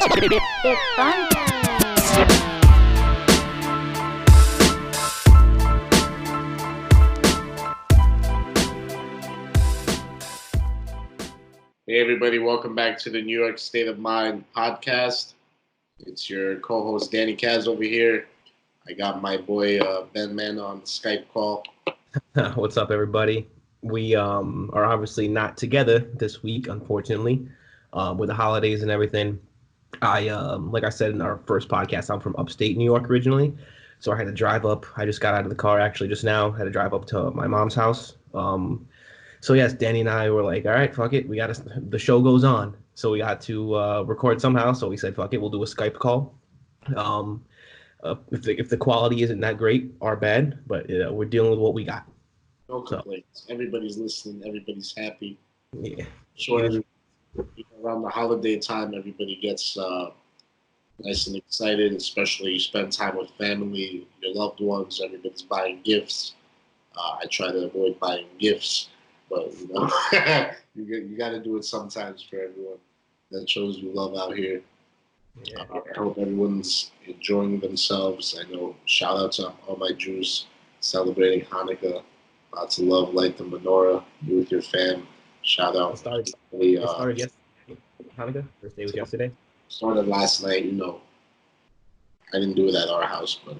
It's fun time. Hey, everybody, welcome back to the New York State of Mind podcast. It's your co host, Danny Kaz, over here. I got my boy, Ben Man, on the Skype call. What's up, everybody? We are obviously not together this week, unfortunately, with the holidays and everything. Like I said in our first podcast, I'm from upstate New York originally, so I had to drive up. I just got out of the car actually just now. Had to drive up to my mom's house. So yes, Danny and I were like, all right, fuck it, the show goes on, so we got to record somehow. So we said, fuck it, we'll do a Skype call. If the quality isn't that great or bad, but we're dealing with what we got. No complaints. So, everybody's listening. Everybody's happy. Yeah. Sure. Around the holiday time, everybody gets nice and excited, especially you spend time with family, your loved ones. Everybody's buying gifts. I try to avoid buying gifts, but you know, you got to do it sometimes for everyone. That shows you love out here. Yeah. I hope everyone's enjoying themselves. I know, shout out to all my Jews celebrating Hanukkah. Lots of love, light the menorah. You with your fam. Shout out. It started yesterday. Hanukkah? First day was yesterday? Started last night, you know. I didn't do it at our house, but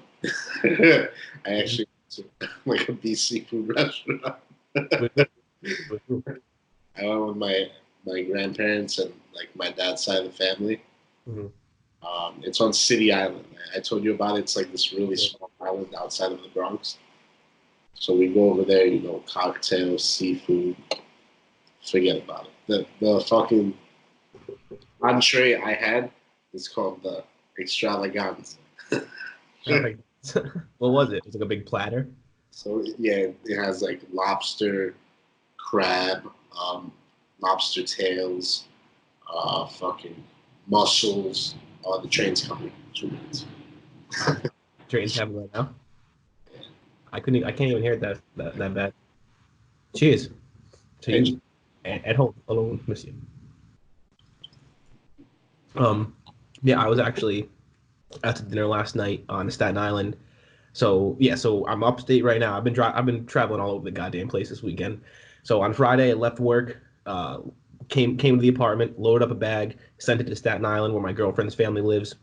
I actually went to like a beef seafood restaurant. I went with my grandparents and like my dad's side of the family. Mm-hmm. It's on City Island. I told you about it. It's like this really small island outside of the Bronx. So we go over there, you know, cocktails, seafood. Forget about it. The fucking entree I had is called the extravaganza. What was it? It was like a big platter. So yeah, it has like lobster, crab, lobster tails, fucking mussels. The train's coming. 2 minutes. Train's coming right now. I can't even hear it that bad. Cheers. To you at home alone, miss you. Yeah, I was actually at dinner last night on Staten Island. So yeah, so I'm upstate right now. I've been traveling all over the goddamn place this weekend. So on Friday I left work, came to the apartment, loaded up a bag, sent it to Staten Island where my girlfriend's family lives.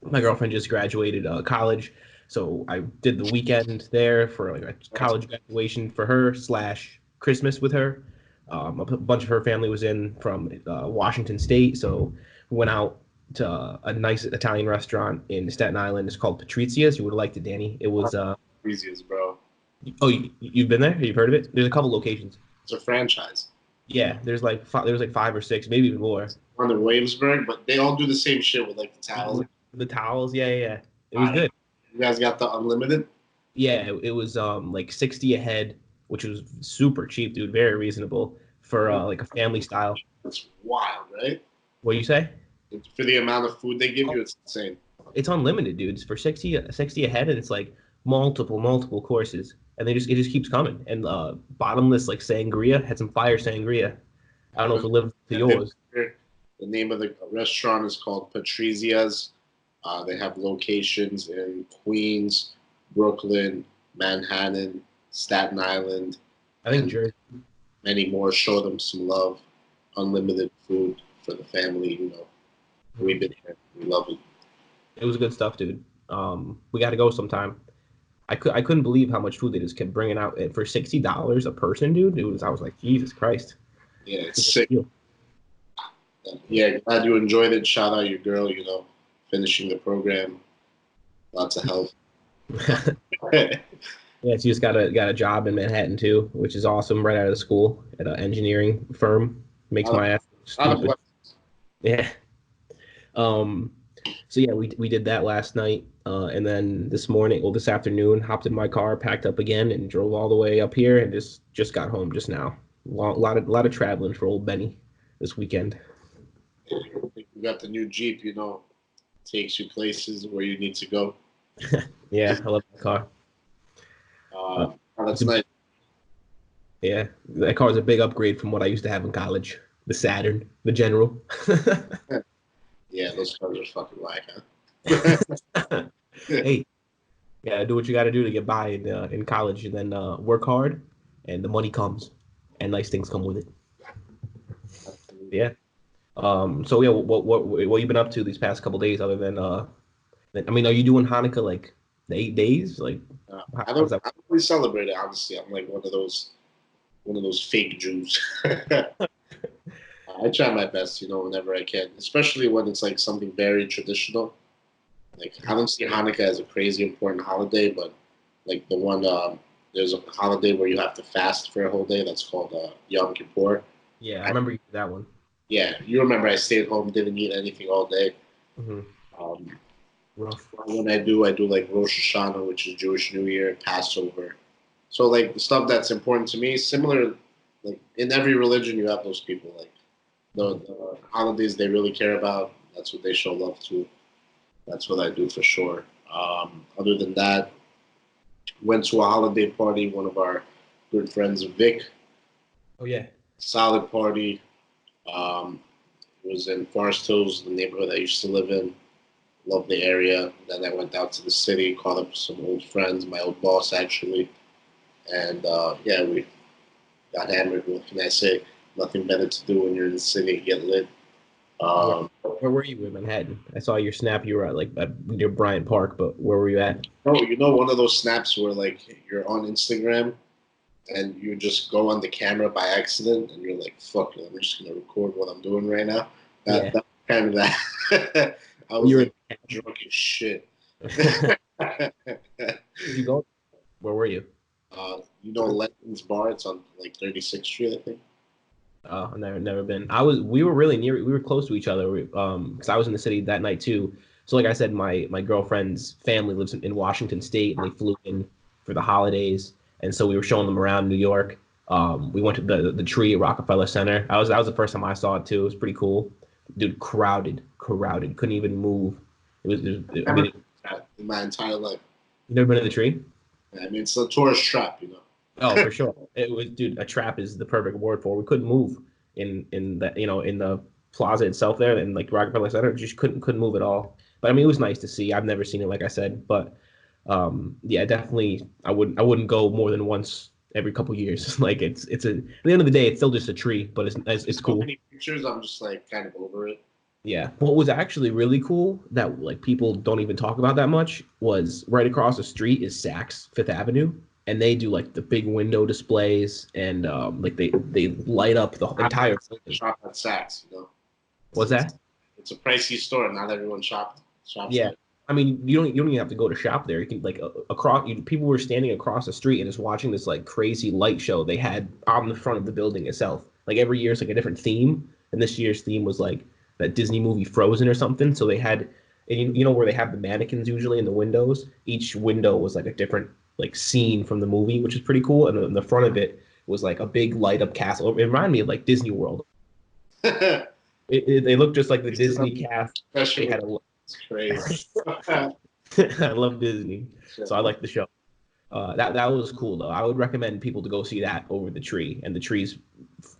My girlfriend just graduated college, so I did the weekend there for like a college graduation for her / Christmas with her. A bunch of her family was in from Washington State, so we went out to a nice Italian restaurant in Staten Island. It's called Patrizia's. You would have liked it, Danny. It was Patrizia's, bro. Oh, you've been there? You've heard of it? There's a couple locations. It's a franchise. Yeah, there's like 5 or 6, maybe even more. On the Williamsburg, but they all do the same shit with like the towels. The towels, yeah. It was good. You guys got the unlimited? Yeah, it was like $60 a head, which was super cheap, dude. Very reasonable for like a family style. That's wild, right? What do you say? For the amount of food they give you, it's insane. It's unlimited, dude. It's for 60 a head, and it's like multiple courses, and it just keeps coming. And bottomless like sangria, had some fire sangria. I don't know if it lives to yours. The name of the restaurant is called Patrizia's. They have locations in Queens, Brooklyn, Manhattan, Staten Island. I think Jersey. Many more. Show them some love. Unlimited food for the family, you know. We've been here. We love it. It was good stuff, dude. We got to go sometime. I couldn't believe how much food they just kept bringing out. And for $60 a person, dude, I was like, Jesus Christ. Yeah, it's sick. Yeah, glad you enjoyed it. Shout out your girl, you know, finishing the program. Lots of help. Yeah, she just got a job in Manhattan too, which is awesome. Right out of school at an engineering firm. Makes my ass stupid. Yeah. So yeah, we did that last night, and then this afternoon, hopped in my car, packed up again, and drove all the way up here, and just got home just now. A lot of traveling for old Benny this weekend. You got the new Jeep, you know, takes you places where you need to go. Yeah, I love that car. That's nice. Yeah, that car is a big upgrade from what I used to have in college. The Saturn, the General. Yeah, those cars are fucking whack, huh? Hey, yeah, do what you got to do to get by in college, and then work hard, and the money comes, and nice things come with it. Yeah. So yeah, what you been up to these past couple days other than I mean, are you doing Hanukkah like the 8 days? Like, I how's that? don't really celebrate it. Honestly, I'm like one of those fake Jews. I try my best, whenever I can, especially when it's like something very traditional. Like I don't see Hanukkah as a crazy important holiday, but like there's a holiday where you have to fast for a whole day. That's called Yom Kippur. Yeah, I I, remember you did that one. yeah, you remember I stayed home, didn't eat anything all day. Hmm. Um, Rough. when I do like Rosh Hashanah, which is Jewish New Year, Passover. So like the stuff that's important to me, similar, like in every religion, you have those people. Like the holidays they really care about. That's what they show love to. That's what I do for sure. Other than that, went to a holiday party. One of our good friends, Vic, Oh yeah. solid party. Um, was in Forest Hills, the neighborhood I used to live in. Loved the area. Then I went out to the city, caught up with some old friends, my old boss actually, and yeah, we got hammered. What can I say? Nothing better to do when you're in the city and get lit. Yeah. Um, Where were you in Manhattan? I saw your snap. You were at like near Bryant Park, but where were you at? no, one of those snaps where like you're on Instagram and you just go on the camera by accident and you're like, fuck it, I'm just gonna record what I'm doing right now. Yeah. That kind of that. I was You're like drunk as shit. Did you go? Where were you? Lenton's Bar. It's on like 36th Street, I think. Oh, I've never been. We were really near. We were close to each other. Because I was in the city that night too. So like I said, my girlfriend's family lives in Washington State, and they flew in for the holidays, and so we were showing them around New York. We went to the tree at Rockefeller Center. That was the first time I saw it too. It was pretty cool. Dude, crowded. Couldn't even move. I Never mean, done that in my entire life. you never been to the tree? I mean, it's a tourist trap. Oh, for sure. It was, dude. A trap is the perfect word for it. We couldn't move in the in the plaza itself there, and like Rockefeller Center, just couldn't move at all. But I mean, it was nice to see. I've never seen it, like I said, but yeah, definitely. I wouldn't go more than once every couple years. Like it's at the end of the day, it's still just a tree, but it's So cool. many pictures. I'm just like kind of over it. Yeah. What was actually really cool that like people don't even talk about that much was right across the street is Saks Fifth Avenue, and they do like the big window displays and like they light up the Not entire building. shop at Saks. It's, What's it's, that? it's a pricey store. Not everyone shops Yeah. there. I mean, you don't even have to go to shop there. You can like across. People were standing across the street and just watching this like crazy light show they had on the front of the building itself. Like every year it's like a different theme, and this year's theme was like that Disney movie Frozen or something. So they had, and you know where they have the mannequins usually in the windows. Each window was like a different like scene from the movie, which is pretty cool. And in the front of it was like a big light up castle. It reminded me of like Disney World. They looked just like the Disney cast. They Especially had a it's crazy. I love Disney, so I like the show. That was cool though. I would recommend people to go see that over the tree, and the tree's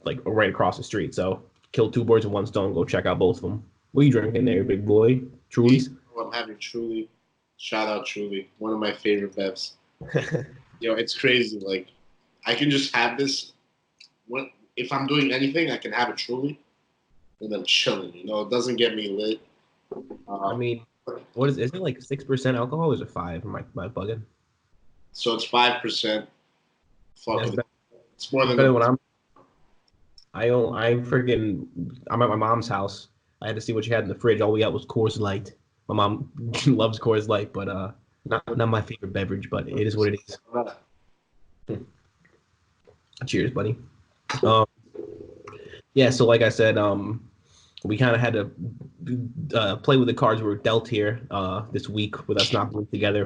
like right across the street. So kill two birds with one stone. Go check out both of them. What are you drinking there, big boy? Truly's. I'm having Truly. Shout out Truly, one of my favorite bevs. It's crazy. Like I can just have this. When if I'm doing anything, I can have it Truly, and I'm chilling. It doesn't get me lit. I mean, what is it like 6% alcohol or is it 5? Am I bugging? So it's 5%. Fuck That's it. It's more than better when I'm freaking I'm at my mom's house. I had to see what she had in the fridge. All we got was Coors Light. My mom loves Coors Light, but not my favorite beverage, but it is what it is. Cheers, buddy. Um, yeah, so like I said, we kind of had to play with the cards we were dealt here this week with us not being together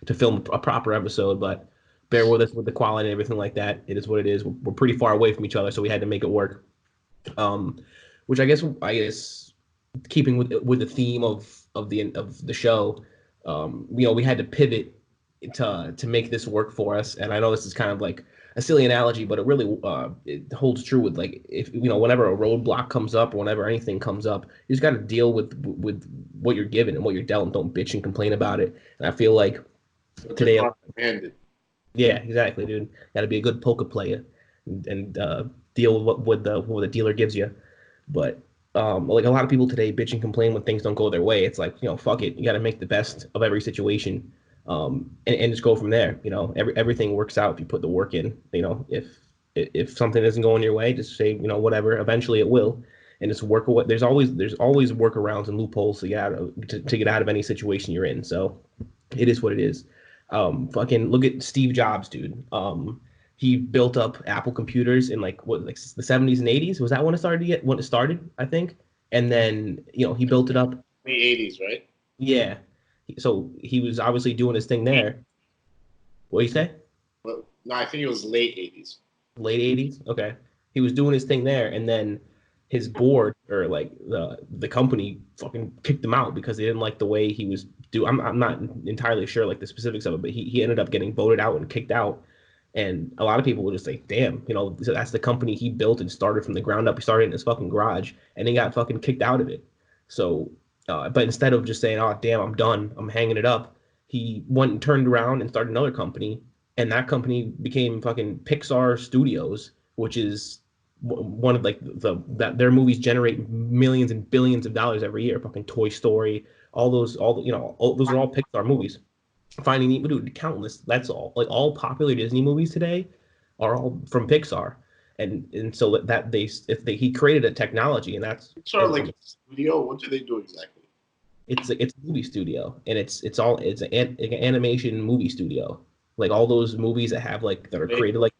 to film a proper episode, but bear with us with the quality and everything like that. It is what it is. We're pretty far away from each other, so we had to make it work. Which I guess keeping with the theme of the show, we had to pivot to make this work for us. And I know this is kind of like a silly analogy, but it really it holds true with like if whenever a roadblock comes up or whenever anything comes up, you just got to deal with what you're given and what you're dealt. And don't bitch and complain about it. And I feel like But they're today, handed. yeah, exactly, dude. Got to be a good poker player and deal with what the dealer gives you. But like a lot of people today bitch and complain when things don't go their way. It's like, fuck it. You got to make the best of every situation, and just go from there. Everything works out if you put the work in. If something isn't going your way, just say, whatever. Eventually it will, and just work away. There's always workarounds and loopholes to get out of any situation you're in. So it is what it is. Fucking look at Steve Jobs, dude. He built up Apple computers in like the 70s and 80s. Was that when it started, I think. And then, he built it up. The 80s, right? Yeah. So he was obviously doing his thing there. What do you say? Well, no, I think it was late 80s. Late 80s? Okay. He was doing his thing there, and then his board or like the company fucking kicked him out because they didn't like the way he was doing. I'm not entirely sure like the specifics of it, but he ended up getting voted out and kicked out. And a lot of people would just say, damn, so that's the company he built and started from the ground up. He started in his fucking garage and he got fucking kicked out of it. So, but instead of just saying, oh, damn, I'm done, I'm hanging it up, he went and turned around and started another company. And that company became fucking Pixar Studios, which is one of like that their movies generate millions and billions of dollars every year. Fucking Toy Story, those are all Pixar movies. Finding Nemo, dude, countless. That's all. Like all popular Disney movies today are all from Pixar, and so that he created a technology, and that's Sort of like a studio. What do they do exactly? it's a movie studio, and it's an animation movie studio. Like all those movies that have like that are created like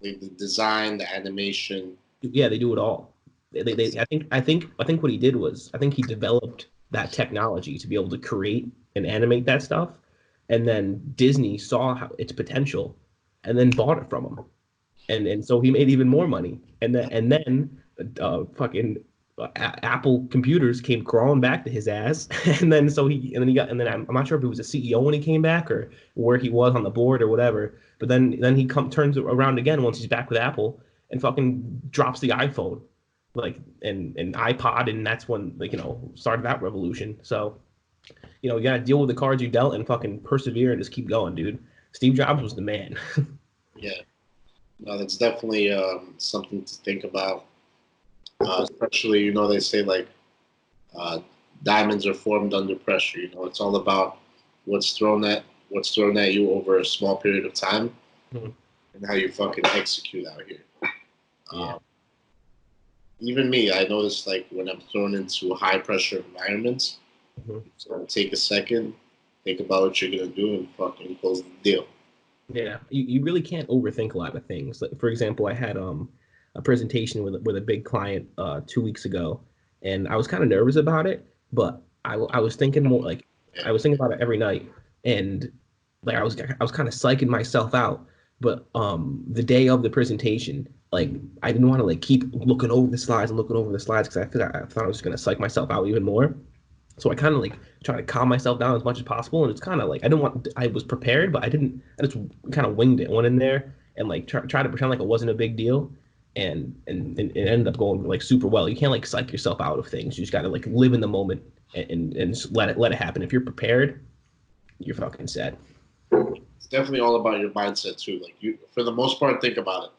the design, the animation. yeah, they do it all. I think what he did was I think he developed that technology to be able to create and animate that stuff, and then Disney saw its potential, and then bought it from him, and so he made even more money, and then fucking Apple computers came crawling back to his ass, and then I'm not sure if he was a CEO when he came back or where he was on the board or whatever, but then he turns around again once he's back with Apple and fucking drops the iPhone, like and iPod, and that's when started that revolution. So you gotta deal with the cards you dealt and fucking persevere and just keep going, dude. Steve Jobs was the man. Yeah, no, that's definitely something to think about. Especially, they say like diamonds are formed under pressure. It's all about what's thrown at you over a small period of time, Mhm. and how you fucking execute out here. Yeah. Even me, I notice like when I'm thrown into high pressure environments, Mhm. so take a second, think about what you're gonna do, and fucking close the deal. Yeah, you really can't overthink a lot of things. Like for example, I had a presentation with a big client 2 weeks ago, and I was kind of nervous about it, but I was thinking more like I was thinking about it every night, and like I was kind of psyching myself out. But the day of the presentation, like I didn't want to like keep looking over the slides and looking over the slides because I thought I was gonna psych myself out even more. So I kind of like try to calm myself down as much as possible, and it's kind of like I was prepared, but I didn't. I just kind of winged it, went in there and like try to pretend like it wasn't a big deal, and it ended up going like super well. You can't like psych yourself out of things. You just got to like live in the moment and just let it happen. If you're prepared, you're fucking set. It's definitely all about your mindset too. Like you, for the most part, think about it.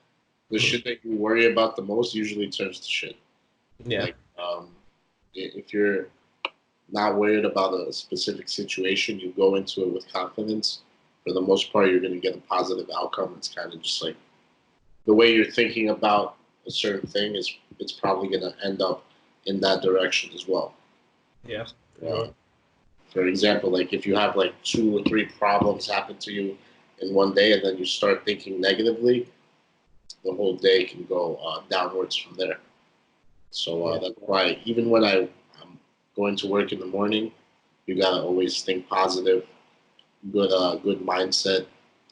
The shit that you worry about the most usually turns to shit. Yeah. Like, if you're not worried about a specific situation, you go into it with confidence. For the most part, you're going to get a positive outcome. It's kind of just like the way you're thinking about a certain thing is it's probably going to end up in that direction as well. Yeah. For example, like if you have like 2 or 3 problems happen to you in one day, and then you start thinking negatively, the whole day can go downwards from there. So that's why even when I'm going to work in the morning, you gotta always think positive, good mindset,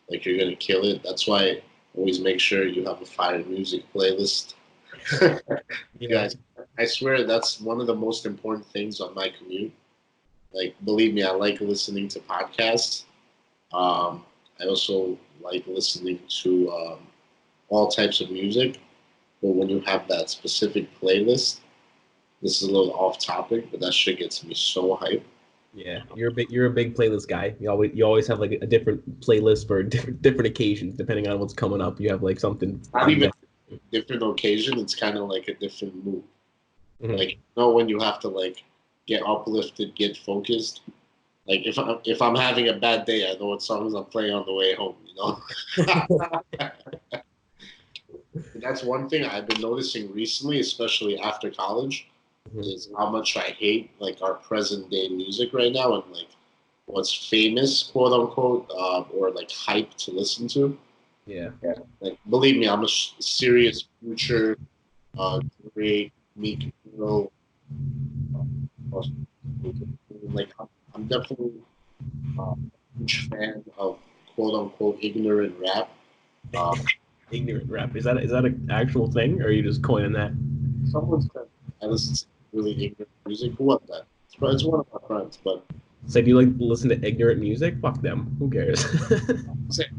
like you're gonna kill it. That's why I always make sure you have a fire music playlist. Yeah. Guys, I swear that's one of the most important things on my commute. Like, believe me, I like listening to podcasts. I also like listening to all types of music, but when you have that specific playlist, this is a little off topic, but that shit gets me so hyped. Yeah, you're a big playlist guy. You always have like a different playlist for different occasions depending on what's coming up. You have like something Not on even deck. different occasion, it's kind of like a different mood. Mhm. Like, you know, when you have to like get uplifted, get focused. Like if I'm having a bad day, I know what songs I'm playing on the way home. You know, that's one thing I've been noticing recently, especially after college, Mhm. is how much I hate like our present day music right now and like what's famous, quote unquote, or like hype to listen to. Yeah. Like, believe me, I'm a serious Future, Drake, Meek Mill, uh, like I'm definitely a huge fan of quote unquote ignorant rap. Um, Ignorant rap. Is that an actual thing, or are you just coining that? Someone said I listen to really ignorant music. Who was that? It's one of my friends, but So do you like to listen to ignorant music? Fuck them. Who cares?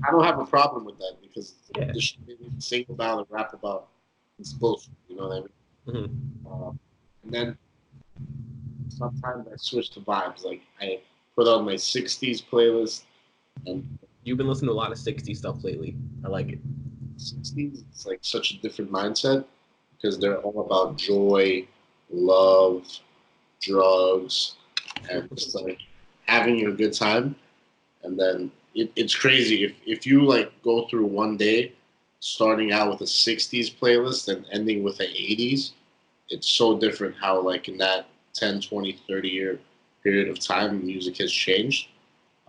I don't have a problem with that because Yeah. the shit they need to sing about and rap about is bullshit. You know what I mean? Mhm. And then sometimes I switch to vibes. Like I put on my '60s playlist, and You've been listening to a lot of '60s stuff lately. I like it. '60s it's like such a different mindset because they're all about joy, love, drugs, and just like having a good time. And then it's crazy if you like go through one day starting out with a '60s playlist and ending with an '80s. It's so different how like in that 10, 20, 30 year period of time music has changed.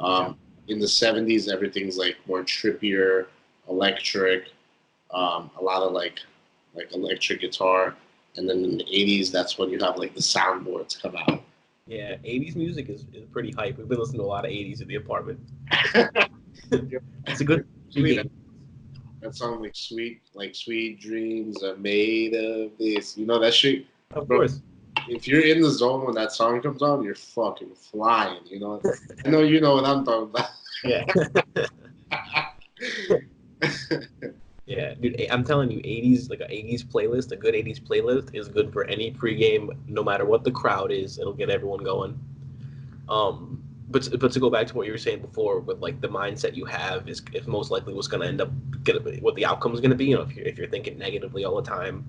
Yeah. In the '70s everything's like more trippier, electric, a lot of like electric guitar, and then in the '80s that's when you have like the soundboards come out. Yeah, '80s music is pretty hype. We've been listening to a lot of '80s in the apartment. It's a good Actually, game. that song like sweet dreams are made of this. You know that shit, Of bro. course. If you're in the zone when that song comes on, you're fucking flying. You know. I know you know what I'm talking about. Yeah. Yeah, dude, I'm telling you, '80s like a '80s playlist, a good '80s playlist is good for any pregame, no matter what the crowd is. It'll get everyone going. But to go back to what you were saying before, with like the mindset you have is most likely what's going to end up what the outcome is going to be. You know, if you're thinking negatively all the time,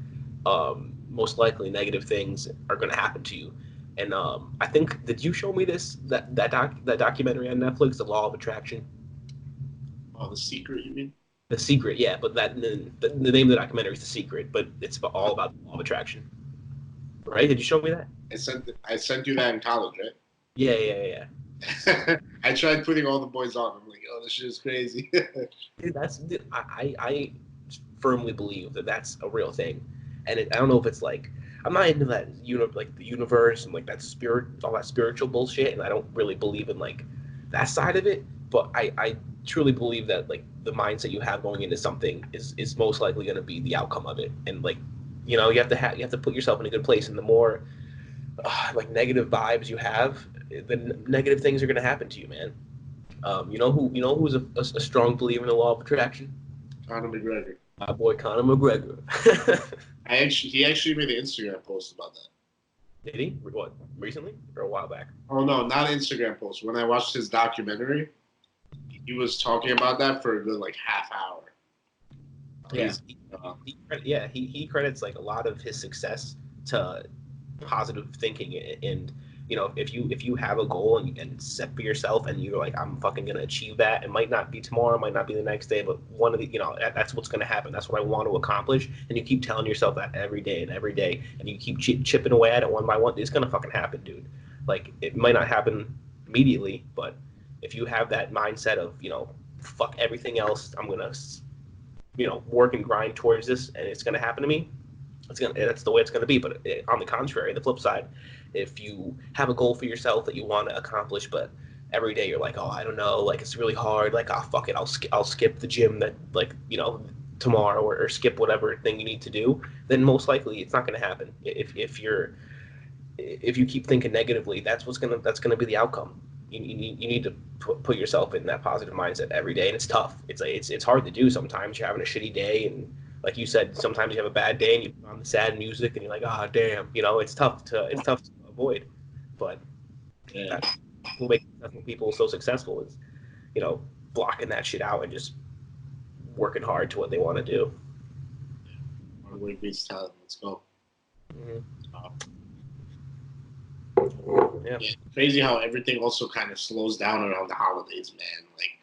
most likely negative things are going to happen to you. And I think did you show me that documentary on Netflix, The Law of Attraction? Oh, The Secret, you mean? The Secret, yeah, but the name of the documentary is The Secret, but it's all about the law of attraction, right? Did you show me that? I sent you that in college, Yeah, yeah, yeah. right? I tried putting all the boys on. I'm like, oh, this shit is crazy. Dude, I firmly believe that that's a real thing, and I don't know if it's like I'm not into that like the universe and like that spirit, all that spiritual bullshit, and I don't really believe in like that side of it. But I truly believe that like the mindset you have going into something is most likely going to be the outcome of it, and like you have to put yourself in a good place, and the more like negative vibes you have, the negative things are going to happen to you, man. You know who's a strong believer in the law of attraction? Conor McGregor. My boy Conor McGregor. He actually made an Instagram post about that. Did he? What? Recently or a while back? Oh no, not an Instagram post. When I watched his documentary, he was talking about that for a good like half hour. Yeah. He's He credits like a lot of his success to positive thinking, and if you have a goal and set for yourself and you're like, I'm fucking gonna achieve that. It might not be tomorrow, it might not be the next day, but one of the that's what's gonna happen. That's what I want to accomplish, and you keep telling yourself that every day and every day, and you keep chipping away at it one by one. It's gonna fucking happen, dude. Like it might not happen immediately, but if you have that mindset of fuck everything else, I'm gonna work and grind towards this, and it's gonna happen to me. That's the way it's going to be. But on the contrary, the flip side, if you have a goal for yourself that you want to accomplish, but every day you're like, oh, I don't know, like it's really hard, like, oh, fuck it, I'll skip the gym that like tomorrow, or skip whatever thing you need to do, then most likely it's not going to happen. If you keep thinking negatively, that's gonna be the outcome. You need to put yourself in that positive mindset every day, and it's tough. It's hard to do sometimes. You're having a shitty day, and like you said, sometimes you have a bad day and you put on the sad music and you're like, ah, damn, it's tough to avoid, but Yeah, that's what makes successful people so successful is, blocking that shit out and just working hard to what they want to do. hard work beats talent. Let's go. Mm-hmm. Uh, Yeah. yeah, crazy how everything also kind of slows down around the holidays, man. Like,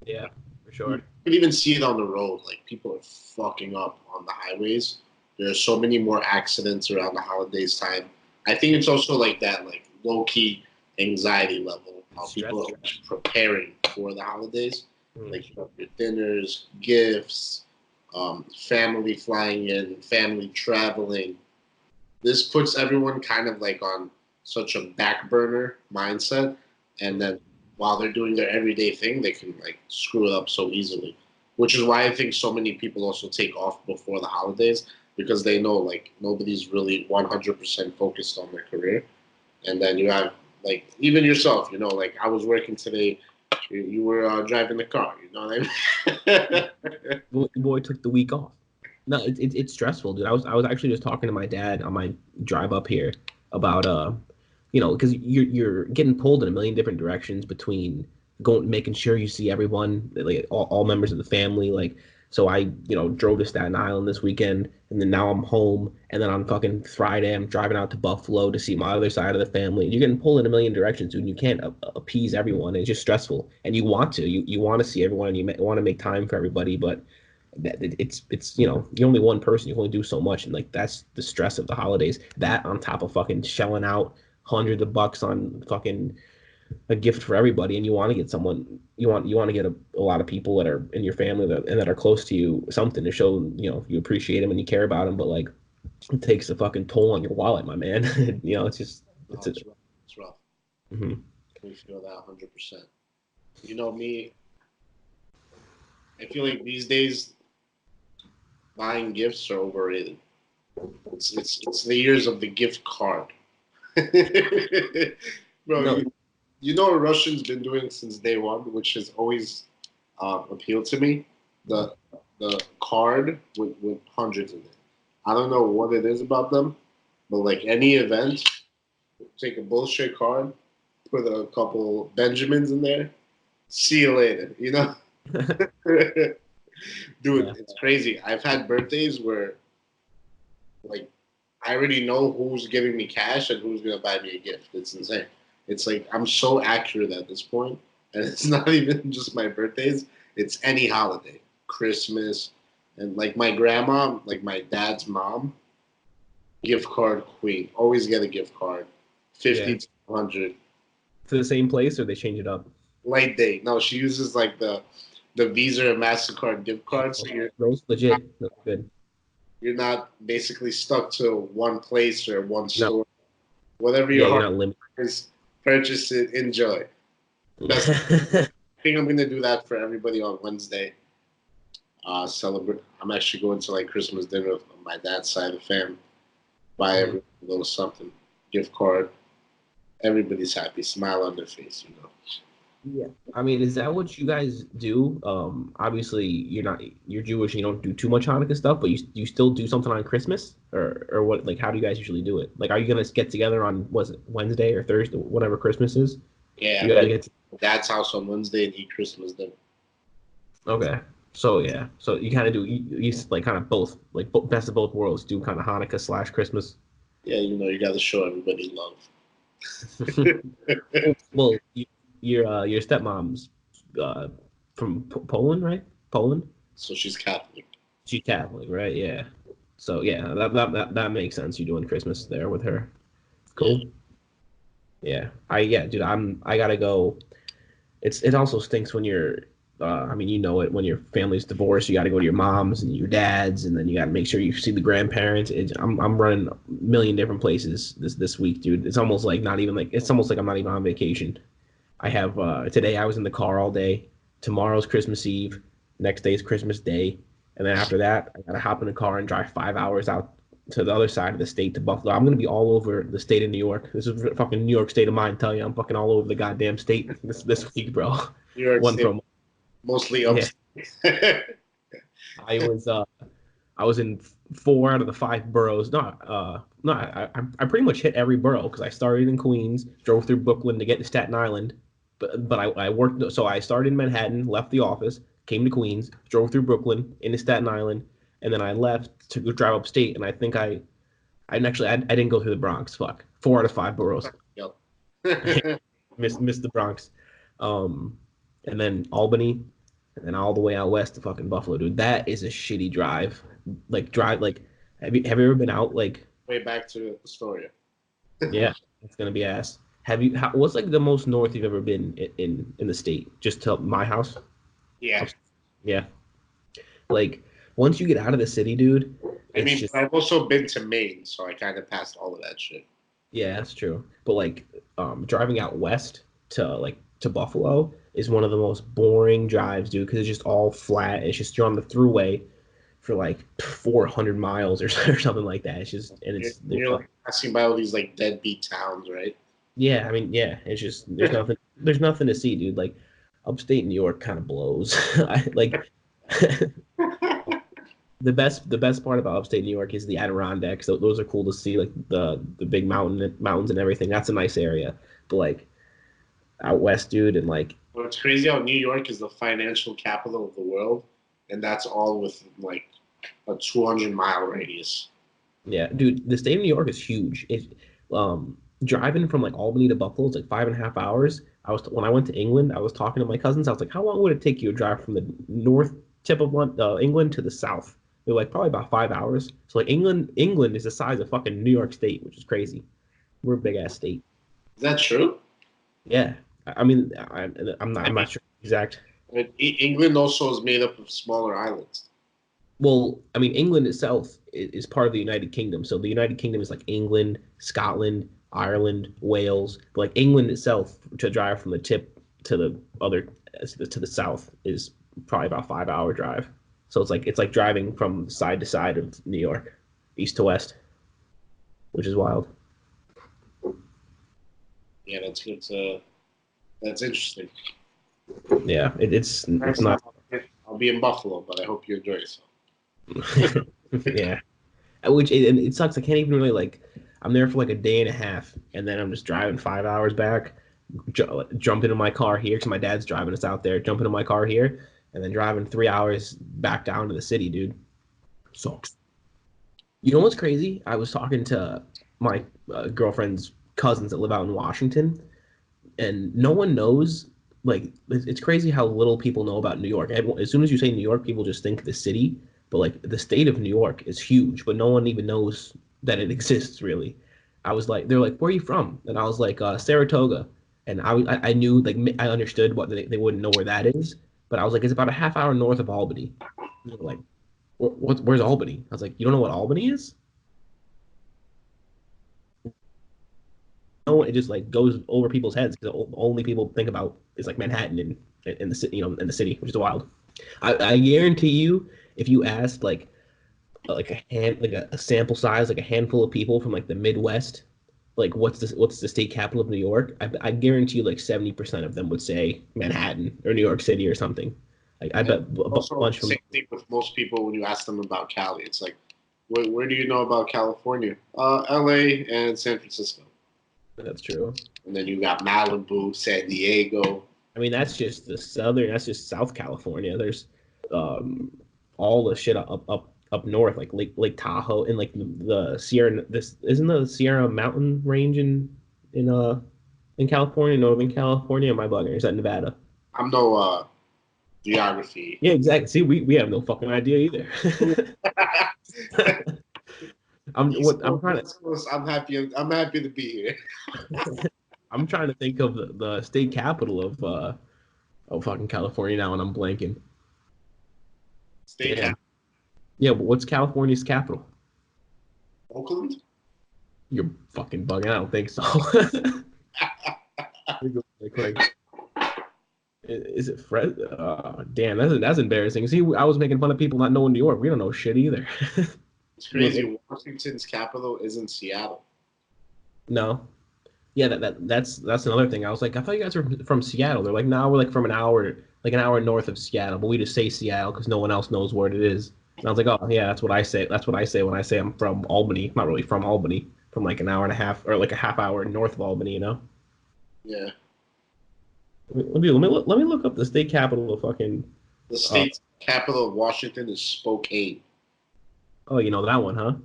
Yeah, for sure. you can even see it on the road. Like, people are fucking up on the highways. There are so many more accidents around the holidays time. I think it's also like that, like low key anxiety level. How people are preparing for the holidays. Mm-hmm. Like, you have your dinners, gifts, family flying in, family traveling. This puts everyone kind of like on such a back burner mindset, and then while they're doing their everyday thing, they can like screw it up so easily. Which is why I think so many people also take off before the holidays because they know like nobody's really 100% focused on their career, and then you have like even yourself, like I was working today. You were driving the car, you know what I mean? Boy took the week off. No, it's stressful, dude. I was actually just talking to my dad on my drive up here about because you're getting pulled in a million different directions between going making sure you see everyone, like all members of the family. Like, so I drove to Staten Island this weekend, and then now I'm home, and then on fucking Friday I'm driving out to Buffalo to see my other side of the family. You're getting pulled in a million directions, dude. And you can't appease everyone. It's just stressful, and you want to you want to see everyone, and you want to make time for everybody, but it's you're only one person, you can only do so much, and like that's the stress of the holidays, that on top of fucking shelling out hundreds of bucks on fucking a gift for everybody, and you want to get someone, you want to get a lot of people that are in your family that are close to you something to show you appreciate them and you care about them, but like it takes a fucking toll on your wallet, my man. It's just No, it's rough. It's rough. Mm-hmm. We feel that 100%. Me, I feel like these days buying gifts are overrated. It's the years of the gift card. Bro, No. you know what Russians been doing since day one, which has always appealed to me? The card with hundreds in it. I don't know what it is about them, but like any event, take a bullshit card, put a couple Benjamins in there, see you later, Dude, Yeah. it's crazy. I've had birthdays where like I already know who's giving me cash and who's gonna buy me a gift. It's insane. It's like I'm so accurate at this point, and it's not even just my birthdays. It's any holiday, Christmas, and like my grandma, like my dad's mom, gift card queen. Always get a gift card, 50 to 100. To the same place, or they change it up? Late date. No, she uses like the Visa and Mastercard gift cards. So Those legit. That's good. you're not basically stuck to one place or one No. store. Whatever Yeah, your you're heart not limited. is, purchase it, enjoy. Best. I think I'm gonna do that for everybody on Wednesday. Celebrate. I'm actually going to like Christmas dinner with my dad's side of the fam. Buy everyone a little something, gift card. Everybody's happy, smile on their face. Yeah. I mean, is that what you guys do? Obviously you're Jewish and you don't do too much Hanukkah stuff, but you still do something on Christmas, or what? Like, how do you guys usually do it? Like, are you gonna get together on, was it Wednesday or Thursday, whatever Christmas is? Yeah, You guys get dad's house on Wednesday and eat Christmas dinner. Okay. So yeah, so you kind of do you like kind of both, like best of both worlds. Do kind of Hanukkah / Christmas. Yeah, you got to show everybody love. Well, your stepmom's from Poland, right? Poland. So she's Catholic. She's Catholic, right? Yeah. So yeah, that makes sense. You doing Christmas there with her. Cool. Yeah. Dude, I gotta go. It also stinks when you're I mean, when your family's divorced, you got to go to your mom's and your dad's, and then you got to make sure you see the grandparents. I'm running a million different places this week, dude. It's almost like it's almost like I'm not even on vacation. I have today I was in the car all day. Tomorrow's Christmas Eve. Next day is Christmas Day, and then after that, I gotta hop in the car and drive 5 hours out to the other side of the state to Buffalo. I'm gonna be all over the state of New York. This is fucking New York State of mind. Tell you, I'm fucking all over the goddamn state this week, bro. New York One State, promo. mostly upstate. Yeah. I was in 4 out of the 5 boroughs. I pretty much hit every borough because I started in Queens, drove through Brooklyn to get to Staten Island, but I worked. So I started in Manhattan, left the office, came to Queens, drove through Brooklyn into Staten Island, and then I left to go drive upstate. And I think I didn't go through the Bronx. Fuck, 4 out of 5 boroughs. Yep. Missed the Bronx, and then Albany, and then all the way out west to fucking Buffalo, dude. That is a shitty drive. Have you ever been out like Way back to Astoria. yeah, it's gonna be ass. What's like the most north you've ever been in the state? Just to my house? Yeah. Yeah. Like once you get out of the city, dude, it's just I've also been to Maine, so I kind of passed all of that shit. yeah, that's true. But like driving out west to Buffalo is one of the most boring drives, dude, because it's just all flat. It's just you're on the throughway for like 400 miles or something like that. It's just and it's You're like passing by all these like deadbeat towns, right? yeah, I mean, yeah, it's just there's nothing to see, dude. Like upstate New York kind of blows. The best part about upstate New York is the Adirondacks. Those are cool to see, like the big mountains and everything. That's a nice area. But like out west, dude, and like Well, it's crazy how New York is the financial capital of the world, and that's all with like a 200-mile radius. yeah, dude, the state of New York is huge. Driving from like Albany to Buffalo is like 5.5 hours. When I went to England, I was talking to my cousins. I was like, how long would it take you to drive from the north tip of England to the south? They're like probably about 5 hours. So like England is the size of fucking New York State, which is crazy. We're a big ass state. Is that true? Yeah, I mean, I'm not sure exact. England also is made up of smaller islands. Well, I mean, England itself is part of the United Kingdom. So the United Kingdom is like England, Scotland, Ireland, Wales. But like England itself, to drive from the tip to the other to the south is probably about 5 hour drive. So it's like driving from side to side of New York, east to west, which is wild. Yeah, that's good. That's interesting. Yeah, it's not. I'll be in Buffalo, but I hope you enjoy yourself. Yeah, it sucks. I can't even really like. I'm there for like a day and a half, and then I'm just driving 5 hours back. Jump into my car here because my dad's driving us out there. Jump into my car here, and then driving 3 hours back down to the city, dude. Sucks. You know what's crazy? I was talking to my girlfriend's cousins that live out in Washington, and no one knows. Like, it's crazy how little people know about New York. As soon as you say New York, people just think the city, but like the state of New York is huge, but no one even knows that it exists really. They're like, where are you from? And I was like, Saratoga. And I knew, like, I understood what they wouldn't know where that is, but I was like, it's about a half hour north of Albany. And they were like, where's Albany? I was like, you don't know what Albany is? No, it just like goes over people's heads because only people think about is like Manhattan and in the city, in the city, which is wild. I guarantee you, if you asked like a sample size, like a handful of people from like the Midwest, like what's the state capital of New York, I guarantee you like 70% of them would say Manhattan or New York City or something. Like I bet a bunch from same thing with most people when you ask them about Cali. It's like, where do you know about California? L.A. and San Francisco. That's true. And then you got Malibu, San Diego. I mean, that's just that's just South California. There's all the shit up north, like Lake Tahoe and like the Sierra. This isn't the Sierra Mountain Range in California, Northern California. Am I bugging? Or is that Nevada? I'm no geography. Yeah, exactly. See, we have no fucking idea either. I'm happy to be here. I'm trying to think of the state capital of fucking California now, and I'm blanking. State capital. Yeah, but what's California's capital? Oakland? You're fucking bugging. I don't think so. Is it Fred? Damn, that's embarrassing. See, I was making fun of people not knowing New York. We don't know shit either. It's crazy. Washington's capital isn't Seattle. No. Yeah, that's another thing. I was like, I thought you guys were from Seattle. They're like, no, we're like from an hour like an hour north of Seattle, but we just say Seattle because no one else knows where it is. And I was like, oh yeah, that's what I say. That's what I say when I say I'm from Albany. Not really from Albany, from like an hour and a half or like a half hour north of Albany, you know. Yeah. Let me look up the state capital of fucking. The state capital of Washington is Spokane. Oh, you know that one, huh?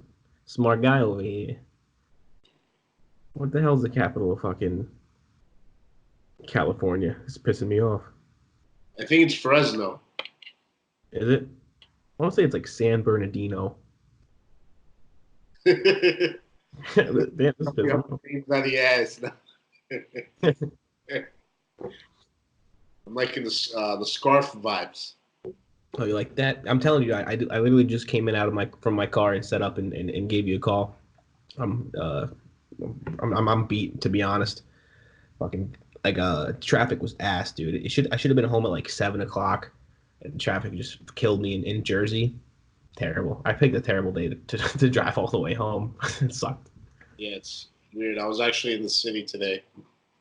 Smart guy over here. What the hell's the capital of fucking California? It's pissing me off. I think it's Fresno. Is it? I want to say it's like San Bernardino. Damn, this is pissing me off. that he has. I'm liking the scarf vibes. Oh, you like that? I'm telling you, I literally just came in out of from my car and set up and gave you a call. I'm beat, to be honest. Fucking like traffic was ass, dude. I should have been home at like 7:00, and traffic just killed me in Jersey. Terrible. I picked a terrible day to drive all the way home. It sucked. Yeah, it's weird. I was actually in the city today,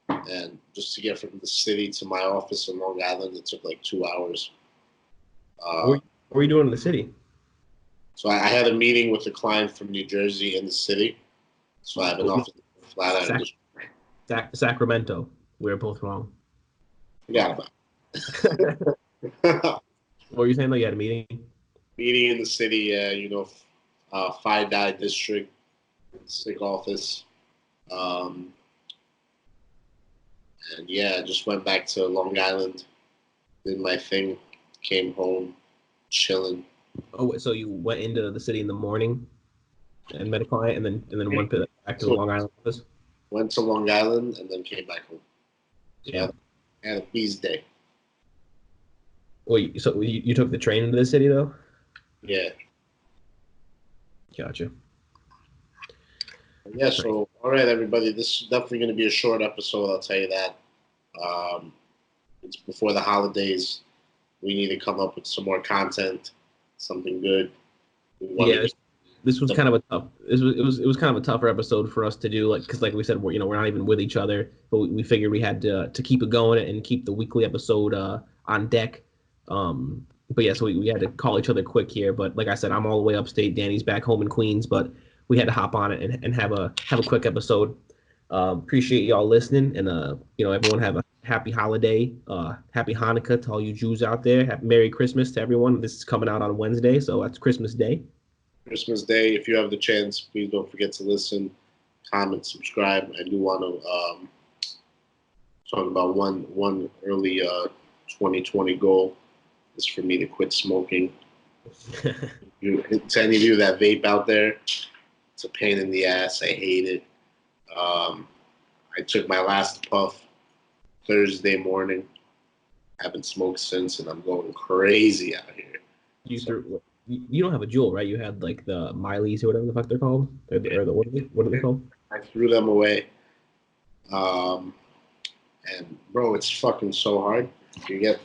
and just to get from the city to my office in Long Island, it took like 2 hours. What were you doing in the city? So I had a meeting with a client from New Jersey in the city. So I have an office in Flatiron. Sacramento. We're both wrong. Forgot about it. What were you saying? Though you had a meeting? Meeting in the city, Phi Dai District, SICK office. And yeah, I just went back to Long Island, did my thing, came home, chilling. Oh, so you went into the city in the morning and met a client, and then went back to the Long Island office? Went to Long Island and then came back home. Yeah. I had a beast day. Well, so you took the train into the city, though? Yeah. Gotcha. Yeah, so, all right, everybody. This is definitely going to be a short episode, I'll tell you that. It's before the holidays. We need to come up with some more content, something good. This was kind of a tough. It was kind of a tougher episode for us to do, like, because like we said, we're not even with each other, but we figured we had to keep it going and keep the weekly episode on deck. But yeah, so we had to call each other quick here. But like I said, I'm all the way upstate. Danny's back home in Queens, but we had to hop on it and have a quick episode. Appreciate y'all listening, and everyone have a happy holiday, happy Hanukkah to all you Jews out there. Merry Christmas to everyone. This is coming out on Wednesday, so that's Christmas Day. Christmas Day. If you have the chance, please don't forget to listen, comment, subscribe. I do want to talk about one early 2020 goal is for me to quit smoking. To any of you that vape out there, it's a pain in the ass. I hate it. I took my last puff Thursday morning. I haven't smoked since, and I'm going crazy out here. You don't have a Juul, right? You had like the Mileys or whatever the fuck they're called, or what are they called? I threw them away. And bro, it's fucking so hard. You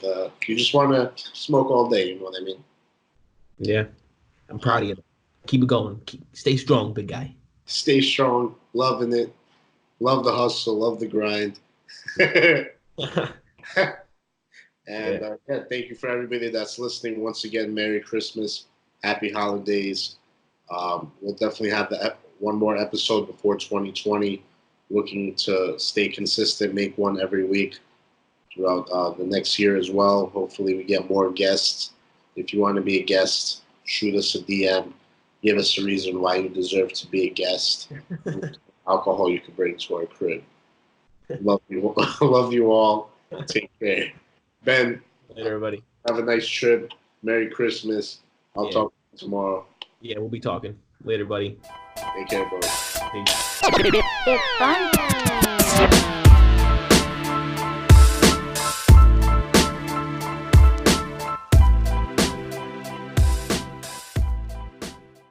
just want to smoke all day. You know what I mean? Yeah, I'm proud of you. Keep it going. Stay strong, big guy. Stay strong. Loving it. Love the hustle. Love the grind. And thank you for everybody that's listening. Once again, Merry Christmas, Happy Holidays. We'll definitely have one more episode before 2020. Looking to stay consistent, make one every week throughout the next year as well. Hopefully, we get more guests. If you want to be a guest, shoot us a DM. Give us a reason why you deserve to be a guest. Alcohol you can bring to our crib. Love you all. Take care. Ben, later, everybody. Have a nice trip. Merry Christmas. I'll talk to you tomorrow. Yeah, we'll be talking. Later, buddy. Take care, bro. Peace. It's fun time.